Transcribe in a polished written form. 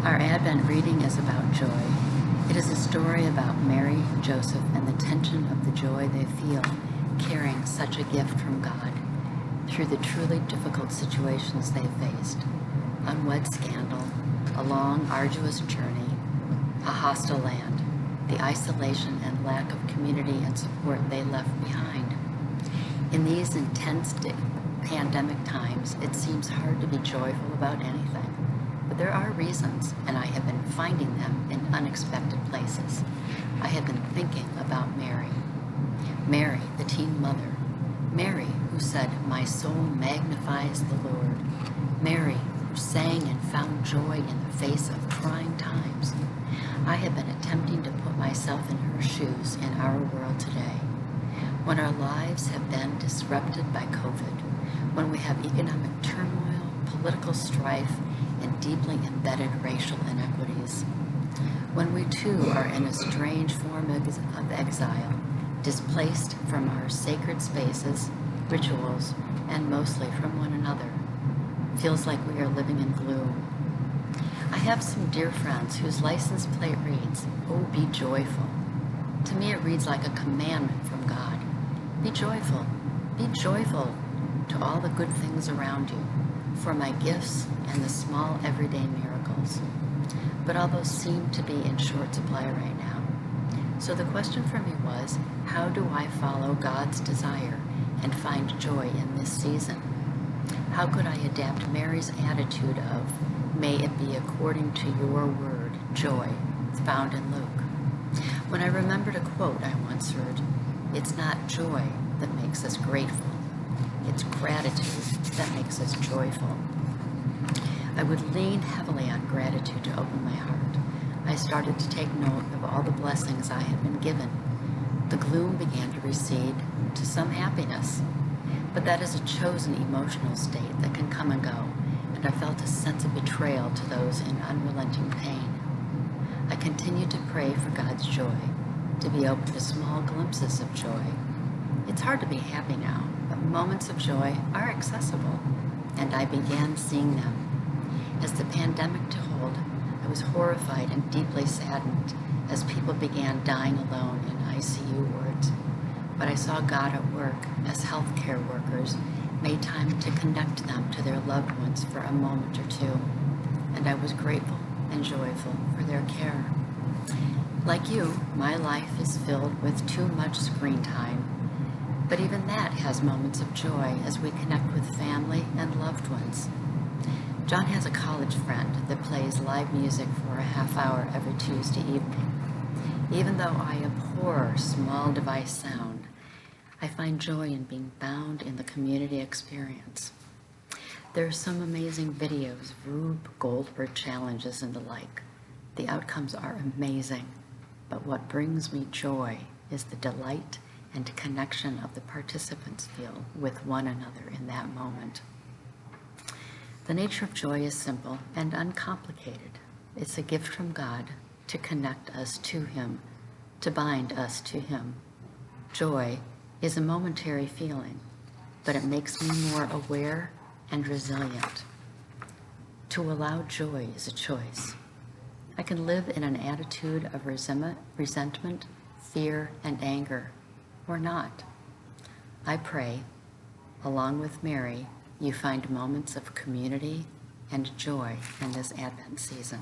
Our Advent reading is about joy. It is a story about Mary and Joseph and the tension of the joy they feel carrying such a gift from God through the truly difficult situations they faced. Unwed scandal, a long, arduous journey, a hostile land, the isolation and lack of community and support they left behind. In these intense pandemic times, it seems hard to be joyful about anything. But there are reasons, and I have been finding them in unexpected places. I have been thinking about Mary. Mary, the teen mother. Mary, who said, "My soul magnifies the Lord." Mary, who sang and found joy in the face of trying times. I have been attempting to put myself in her shoes in our world today. When our lives have been disrupted by COVID, when we have economic turmoil, political strife, and deeply embedded racial inequities. When we too are in a strange form of exile, displaced from our sacred spaces, rituals, and mostly from one another. Feels like we are living in gloom. I have some dear friends whose license plate reads, "Oh, be joyful." To me it reads like a commandment from God. Be joyful. Be joyful to all the good things around you, for my gifts and the small everyday miracles. But all those seem to be in short supply right now. So the question for me was, how do I follow God's desire and find joy in this season? How could I adapt Mary's attitude of, "May it be according to your word, joy," found in Luke? When I remembered a quote I once heard, "It's not joy that makes us grateful. It's gratitude that makes us joyful." I would lean heavily on gratitude to open my heart. I started to take note of all the blessings I had been given. The gloom began to recede to some happiness, but that is a chosen emotional state that can come and go, and I felt a sense of betrayal to those in unrelenting pain. I continued to pray for God's joy, to be open to small glimpses of joy. It's hard to be happy now, but moments of joy are accessible, and I began seeing them. As the pandemic took hold, I was horrified and deeply saddened as people began dying alone in ICU wards. But I saw God at work as healthcare workers made time to connect them to their loved ones for a moment or two, and I was grateful and joyful for their care. Like you, my life is filled with too much screen time, but even that has moments of joy as we connect with family and loved ones. John has a college friend that plays live music for a half hour every Tuesday evening. Even though I abhor small device sound, I find joy in being bound in the community experience. There are some amazing videos of Rube Goldberg challenges and the like. The outcomes are amazing, but what brings me joy is the delight and connection of the participants feel with one another in that moment. The nature of joy is simple and uncomplicated. It's a gift from God to connect us to Him, to bind us to Him. Joy is a momentary feeling, but it makes me more aware and resilient. To allow joy is a choice. I can live in an attitude of resentment, fear, and anger, or not. I pray, along with Mary, you find moments of community and joy in this Advent season.